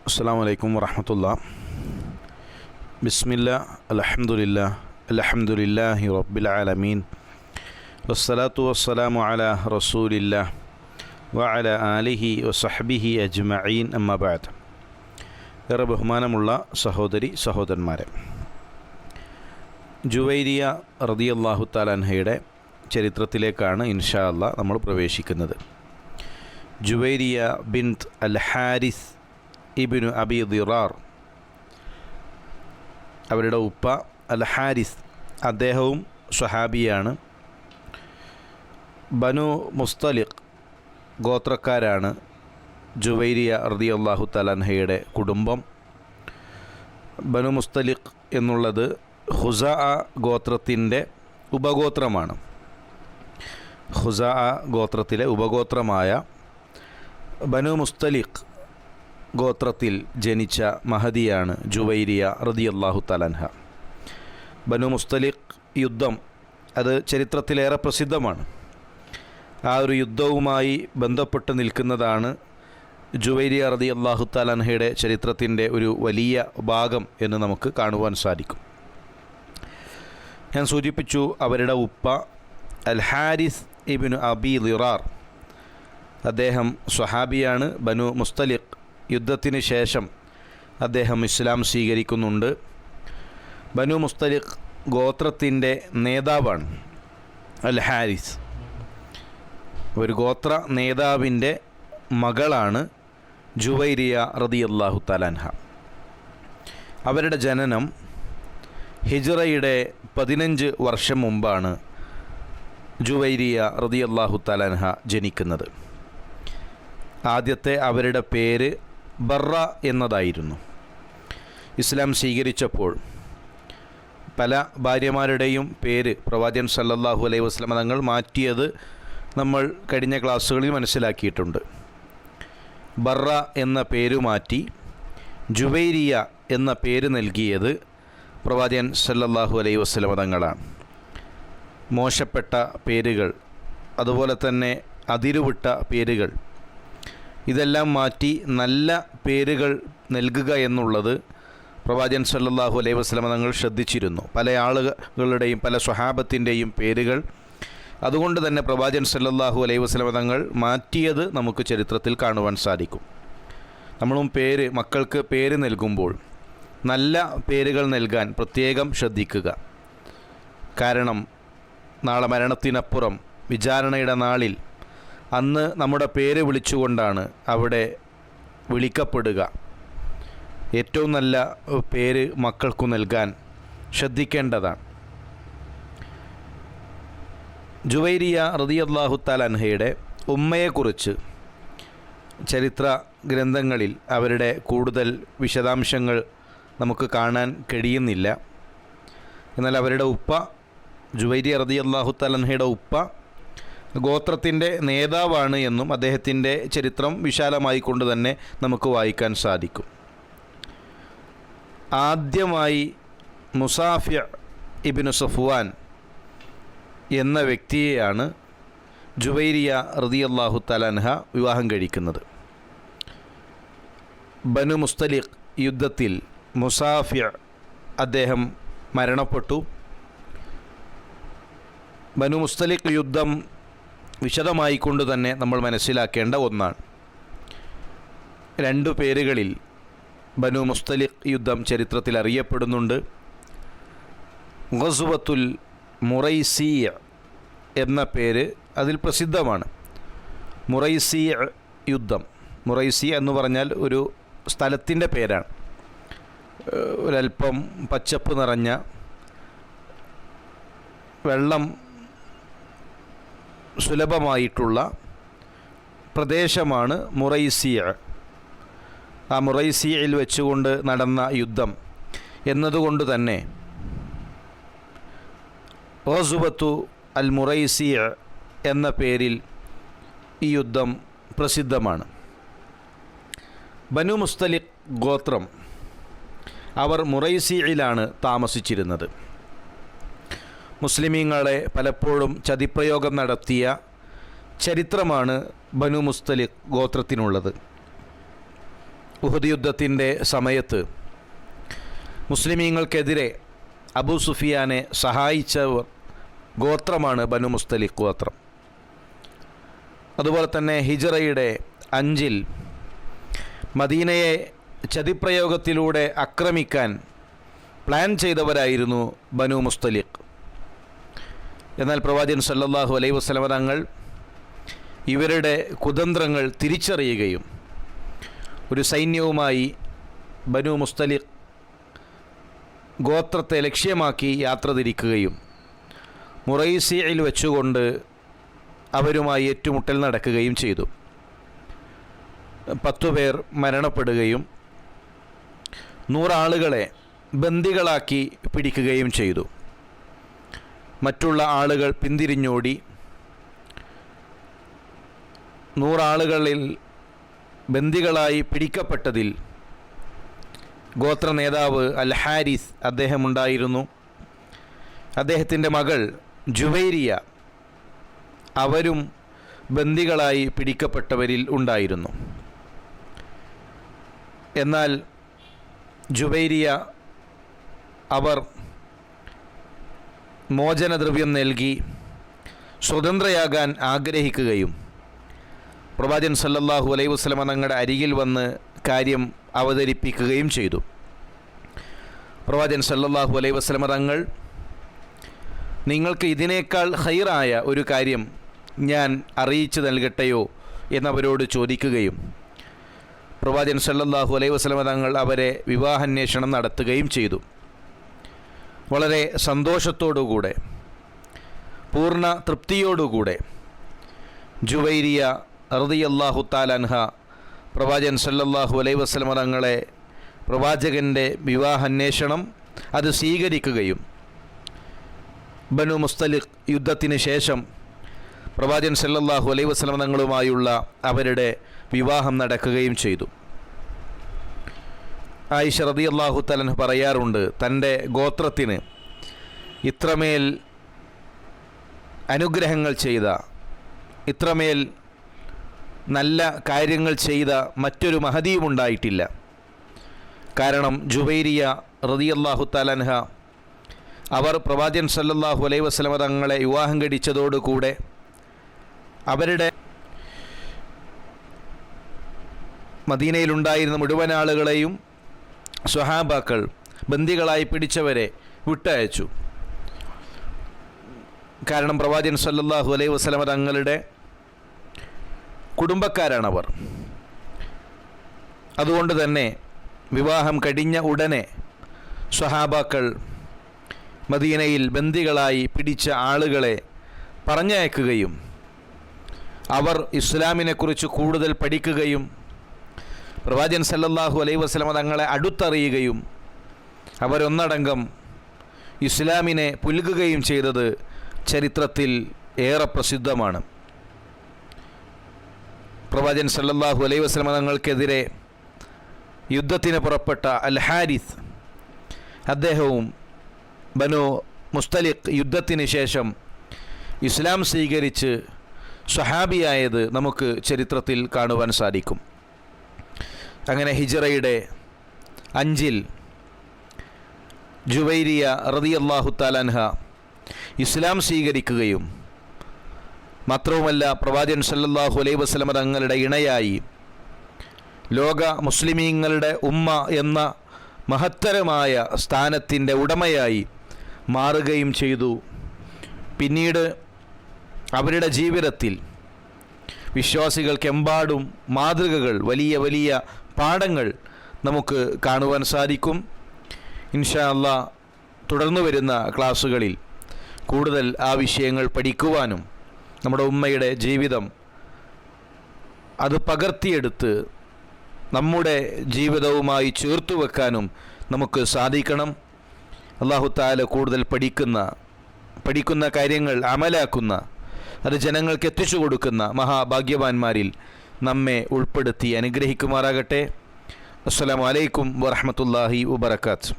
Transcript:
അസ്സലാമു അലൈക്കും വറഹ്മത്തുള്ളാഹി. ബിസ്മില്ലാഹ് അൽഹംദുലില്ലാഹി റബ്ബിൽ ആലമീൻ വസ്സലാത്തു വസ്സലാമു അലാ റസൂലില്ലാഹ് വഅലാ ആലിഹി വസഹ്ബിഹി അജ്മഈൻ. അമ്മാ ബഅദ്. ഏറെ ബഹുമാനമുള്ള സഹോദരന്മാരെ, ജുവൈരിയ റളിയല്ലാഹു തആല അൻഹയുടെ ചരിത്രത്തിലേക്കാണ് ഇൻഷാ അല്ലാഹ് നമ്മൾ പ്രവേശിക്കുന്നത്. ജുവൈരിയ ബിൻത് അൽ ഹാരിസ് ഇബ്നു അബി ദിറാർ, അവരുടെ ഉപ്പ അൽ ഹാരിസ്, അദ്ദേഹവും സ്വഹാബിയാണ്. ബനു മുസ്തലിഖ് ഗോത്രക്കാരാണ് ജുവൈരിയ റളിയല്ലാഹു തആല അൻഹയുടെ കുടുംബം. ബനു മുസ്തലിഖ് എന്നുള്ളത് ഖുസാ ഗോത്രത്തിൻ്റെ ഉപഗോത്രമാണ്. ഖുസാ ഗോത്രത്തിലെ ഉപഗോത്രമായ ബനു മുസ്തലിഖ് ഗോത്രത്തിൽ ജനിച്ച മഹദിയാണ് ജുവൈരിയ റളിയല്ലാഹു തആല അൻഹ. ബനു മുസ്തലിഖ് യുദ്ധം അത് ചരിത്രത്തിലേറെ പ്രസിദ്ധമാണ്. ആ ഒരു യുദ്ധവുമായി ബന്ധപ്പെട്ട് നിൽക്കുന്നതാണ് ജുവൈരിയ റളിയല്ലാഹു തആല അൻഹയുടെ ചരിത്രത്തിൻ്റെ ഒരു വലിയ ഭാഗം എന്ന് നമുക്ക് കാണുവാൻ സാധിക്കും. ഞാൻ സൂചിപ്പിച്ചു, അവരുടെ ഉപ്പ അൽ ഹാരിസ് ഇബ്നു അബി ദിറാർ, അദ്ദേഹം സ്വഹാബിയാണ്. ബനു മുസ്തലിഖ് യുദ്ധത്തിന് ശേഷം അദ്ദേഹം ഇസ്ലാം സ്വീകരിക്കുന്നുണ്ട്. ബനു മുസ്തലിഖ് ഗോത്രത്തിൻ്റെ നേതാവാണ് അൽ ഹാരിസ്. ഒരു ഗോത്ര നേതാവിൻ്റെ മകളാണ് ജുവൈരിയ റളിയല്ലാഹു തആല അൻഹ. അവരുടെ ജനനം ഹിജ്റയുടെ 15 വർഷം മുമ്പാണ് ജുവൈരിയ റളിയല്ലാഹു തആല അൻഹ ജനിക്കുന്നത്. ആദ്യത്തെ അവരുടെ പേര് ബറ എന്നതായിരുന്നു. ഇസ്ലാം സ്വീകരിച്ചപ്പോൾ പല ഭാര്യമാരുടെയും പേര് പ്രവാചകൻ സല്ലല്ലാഹു അലൈഹി വസല്ലം തങ്ങൾ മാറ്റിയത് നമ്മൾ കഴിഞ്ഞ ക്ലാസ്സുകളിൽ മനസ്സിലാക്കിയിട്ടുണ്ട്. ബറ എന്ന പേര് മാറ്റി ജുവൈരിയ എന്ന പേര് നൽകിയത് പ്രവാചകൻ സല്ലല്ലാഹു അലൈഹി വസല്ലം തങ്ങളാണ്. മോശപ്പെട്ട പേരുകൾ, അതുപോലെ തന്നെ അതിരുവിട്ട പേരുകൾ, ഇതെല്ലാം മാറ്റി നല്ല പേരുകൾ നൽകുക എന്നുള്ളത് പ്രവാചകൻ സല്ലല്ലാഹു അലൈഹി വസല്ലം തങ്ങൾ ശ്രദ്ധിച്ചിരുന്നു. പല ആളുകളുടെയും പല സ്വഹാബത്തിൻ്റെയും പേരുകൾ അതുകൊണ്ട് തന്നെ പ്രവാചകൻ സല്ലല്ലാഹു അലൈഹി വസല്ലം തങ്ങൾ മാറ്റിയത് നമുക്ക് ചരിത്രത്തിൽ കാണുവാൻ സാധിക്കും. നമ്മളും മക്കൾക്ക് പേര് നൽകുമ്പോൾ നല്ല പേരുകൾ നൽകാൻ പ്രത്യേകം ശ്രദ്ധിക്കുക. കാരണം നാളെ മരണത്തിനപ്പുറം വിചാരണയുടെ നാളിൽ അന്ന് നമ്മുടെ പേര് വിളിച്ചുകൊണ്ടാണ് അവിടെ വിളിക്കപ്പെടുക. ഏറ്റവും നല്ല പേര് മക്കൾക്കു നൽകാൻ ശ്രദ്ധിക്കേണ്ടതാണ്. ജുവൈരിയ റളിയല്ലാഹു തആല അൻഹയുടെ ഉമ്മയെക്കുറിച്ച് ചരിത്ര ഗ്രന്ഥങ്ങളിൽ അവരുടെ കൂടുതൽ വിശദാംശങ്ങൾ നമുക്ക് കാണാൻ കഴിയുന്നില്ല. എന്നാൽ അവരുടെ ഉപ്പ ജുവൈരിയ റളിയല്ലാഹു തആല അൻഹയുടെ ഉപ്പ ഗോത്രത്തിൻ്റെ നേതാവാണ് എന്നും അദ്ദേഹത്തിൻ്റെ ചരിത്രം വിശാലമായി കൊണ്ട് തന്നെ നമുക്ക് വായിക്കാൻ സാധിക്കും. ആദ്യമായി മുസാഫിഅ ഇബ്നു സഫ്വാൻ എന്ന വ്യക്തിയെയാണ് ജുവൈരിയ റളിയല്ലാഹു തആല അൻഹ വിവാഹം കഴിക്കുന്നത്. ബനു മുസ്തലിഖ് യുദ്ധത്തിൽ മുസാഫിഅ അദ്ദേഹം മരണപ്പെട്ടു. ബനു മുസ്തലിഖ് യുദ്ധം വിശദമായി കൊണ്ട് തന്നെ നമ്മൾ മനസ്സിലാക്കേണ്ട ഒന്നാണ്. 2 പേരുകളിൽ ബനു മുസ്തലിഖ് യുദ്ധം ചരിത്രത്തിൽ അറിയപ്പെടുന്നുണ്ട്. ഗസ്വത്തുൽ മുറൈസിയ എന്ന പേര് അതിൽ പ്രസിദ്ധമാണ്. മുറൈസിയ യുദ്ധം, മുറൈസിയ എന്ന് പറഞ്ഞാൽ ഒരു സ്ഥലത്തിൻ്റെ പേരാണ്. ഒരൽപ്പം പച്ചപ്പ് നിറഞ്ഞ വെള്ളം സുലഭമായിട്ടുള്ള പ്രദേശമാണ് മുറൈസിയ. ആ മുറൈസിയയിൽ വെച്ചുകൊണ്ട് നടന്ന യുദ്ധം എന്നതുകൊണ്ട് തന്നെ ഗസ്വത്തു അൽ മുറൈസിയ എന്ന പേരിൽ ഈ യുദ്ധം പ്രസിദ്ധമാണ്. ബനു മുസ്തലിഖ് ഗോത്രം അവർ മുറൈസിയയിലാണ് താമസിച്ചിരുന്നത്. മുസ്ലിമീങ്ങളെ പലപ്പോഴും ചതിപ്രയോഗം നടത്തിയ ചരിത്രമാണ് ബനു മുസ്തലിഖ് ഗോത്രത്തിനുള്ളത്. ഉഹദ് യുദ്ധത്തിൻ്റെ സമയത്ത് മുസ്ലിമീങ്ങൾക്കെതിരെ അബൂ സുഫിയാനെ സഹായിച്ചവർ ഗോത്രമാണ് ബനു മുസ്തലിഖ് ഗോത്രം. അതുപോലെ തന്നെ ഹിജ്റയുടെ 5 മദീനയെ ചതിപ്രയോഗത്തിലൂടെ ആക്രമിക്കാൻ പ്ലാൻ ചെയ്തവരായിരുന്നു ബനു മുസ്തലിഖ്. എന്നാൽ പ്രവാചകൻ സല്ലല്ലാഹു അലൈഹി വസല്ലമ തങ്ങൾ ഇവരുടെ കുതന്ത്രങ്ങൾ തിരിച്ചറിയുകയും ഒരു സൈന്യവുമായി ബനു മുസ്തലിഖ് ഗോത്രത്തെ ലക്ഷ്യമാക്കി യാത്ര തിരിക്കുകയും മുറൈസിയിൽ വെച്ചുകൊണ്ട് അവരുമായി ഏറ്റുമുട്ടൽ നടക്കുകയും ചെയ്തു. 10 പേർ മരണപ്പെടുകയും 100 ആളുകളെ ബന്ദികളാക്കി പിടിക്കുകയും ചെയ്തു. മറ്റുള്ള ആളുകൾ പിന്തിരിഞ്ഞോടി. 100 ആളുകളിൽ ബന്ദികളായി പിടിക്കപ്പെട്ടതിൽ ഗോത്ര നേതാവ് അൽ ഹാരിസ് അദ്ദേഹമുണ്ടായിരുന്നു. അദ്ദേഹത്തിൻ്റെ മകൾ ജുവൈരിയ അവരും ബന്ദികളായി പിടിക്കപ്പെട്ടവരിൽ ഉണ്ടായിരുന്നു. എന്നാൽ ജുവൈരിയ അവർ മോചനദ്രവ്യം നൽകി സ്വതന്ത്രയാകാൻ ആഗ്രഹിക്കുകയും പ്രവാചകൻ സല്ലല്ലാഹു അലൈഹി വസല്ലമ തങ്ങളുടെ അരികിൽ വന്ന് കാര്യം അവതരിപ്പിക്കുകയും ചെയ്തു. പ്രവാചകൻ സല്ലല്ലാഹു അലൈഹി വസല്ലമ തങ്ങൾ, നിങ്ങൾക്ക് ഇതിനേക്കാൾ ഖൈറായ ഒരു കാര്യം ഞാൻ അറിയിച്ചു നൽകട്ടെയോ എന്നവരോട് ചോദിക്കുകയും പ്രവാചകൻ സല്ലല്ലാഹു അലൈഹി വസല്ലമ തങ്ങൾ അവരെ വിവാഹാന്വേഷണം നടത്തുകയും ചെയ്തു. വളരെ സന്തോഷത്തോടുകൂടെ പൂർണ്ണ തൃപ്തിയോടുകൂടെ ജുവൈരിയ റളിയല്ലാഹു തആല അൻഹ പ്രവാചകൻ സല്ലല്ലാഹു അലൈഹി വസല്ലമ തങ്ങളെ പ്രവാചകൻ്റെ വിവാഹാന്വേഷണം അത് സ്വീകരിക്കുകയും ബനു മുസ്തലിഖ് യുദ്ധത്തിന് ശേഷം പ്രവാചകൻ സല്ലല്ലാഹു അലൈഹി വസല്ലമ തങ്ങളുമായുള്ള അവരുടെ വിവാഹം നടക്കുകയും ചെയ്തു. ആയിഷ റളിയല്ലാഹു തആല അൻഹ പറയാറുണ്ട്, തൻ്റെ ഗോത്രത്തിന് ഇത്രമേൽ അനുഗ്രഹങ്ങൾ ചെയ്ത, ഇത്രമേൽ നല്ല കാര്യങ്ങൾ ചെയ്ത മറ്റൊരു മഹദിയും ഉണ്ടായിട്ടില്ല. കാരണം ജുവൈരിയ റളിയല്ലാഹു തആല അൻഹ അവർ പ്രവാചകൻ സല്ലല്ലാഹു അലൈഹി വസല്ലമ തങ്ങളെ വിവാഹം കഴിച്ചതോടുകൂടെ അവരുടെ മദീനയിലുണ്ടായിരുന്ന മുഴുവൻ ആളുകളെയും സ്വഹാബാക്കൾ ബന്ദികളായി പിടിച്ചവരെ വിട്ടയച്ചു. കാരണം പ്രവാചകൻ സല്ലല്ലാഹു അലൈഹി വസല്ലമ തങ്ങളുടെ കുടുംബക്കാരാണവർ. അതുകൊണ്ട് തന്നെ വിവാഹം കഴിഞ്ഞ ഉടനെ സ്വഹാബാക്കൾ മദീനയിൽ ബന്ദികളായി പിടിച്ച ആളുകളെ പറഞ്ഞയക്കുകയും അവർ ഇസ്ലാമിനെക്കുറിച്ച് കൂടുതൽ പഠിക്കുകയും പ്രവാചകൻ സല്ലല്ലാഹു അലൈഹി വസല്ലമ തങ്ങളെ അടുത്തറിയുകയും അവരൊന്നടങ്കം ഇസ്ലാമിനെ പുൽകുകയും ചെയ്തത് ചരിത്രത്തിൽ ഏറെ പ്രസിദ്ധമാണ്. പ്രവാചകൻ സല്ലല്ലാഹു അലൈഹി വസല്ലമ തങ്ങൾക്കെതിരെ യുദ്ധത്തിന് പുറപ്പെട്ട അൽ ഹാരിസ് അദ്ദേഹവും ബനു മുസ്തലിഖ് യുദ്ധത്തിന് ശേഷം ഇസ്ലാം സ്വീകരിച്ച് സ്വഹാബിയായത് നമുക്ക് ചരിത്രത്തിൽ കാണുവാൻ സാധിക്കും. അങ്ങനെ ഹിജ്റയുടെ 5 ജുവൈരിയ റളിയല്ലാഹു തആല അൻഹ ഇസ്ലാം സ്വീകരിക്കുകയും മാത്രവുമല്ല പ്രവാചകൻ സല്ലല്ലാഹു അലൈഹി വസല്ലമ തങ്ങളുടെ ഇണയായി ലോക മുസ്ലിമീങ്ങളുടെ ഉമ്മ എന്ന മഹത്തരമായ സ്ഥാനത്തിൻ്റെ ഉടമയായി മാറുകയും ചെയ്തു. പിന്നീട് അവരുടെ ജീവിതത്തിൽ വിശ്വാസികൾക്കെമ്പാടും മാതൃകകൾ, വലിയ വലിയ പാഠങ്ങൾ നമുക്ക് കാണുവാൻ സാധിക്കും. ഇൻഷാ അല്ലാഹ് തുടർന്നു വരുന്ന ക്ലാസ്സുകളിൽ കൂടുതൽ ആ വിഷയങ്ങൾ പഠിക്കുവാനും നമ്മുടെ ഉമ്മയുടെ ജീവിതം അത് പകർത്തിയെടുത്ത് നമ്മുടെ ജീവിതവുമായി ചേർത്തു വെക്കാനും നമുക്ക് സാധിക്കണം. അല്ലാഹു തആല കൂടുതൽ പഠിക്കുന്ന കാര്യങ്ങൾ അമലാക്കുന്ന, അത് ജനങ്ങൾക്ക് എത്തിച്ചു കൊടുക്കുന്ന മഹാഭാഗ്യവാന്മാരിൽ നമ്മെ ഉൾപ്പെടുത്തി അനുഗ്രഹിക്കുമാറാകട്ടെ. അസ്സലാമു അലൈക്കും വറഹ്മത്തുള്ളാഹി വബറകാതുഹു.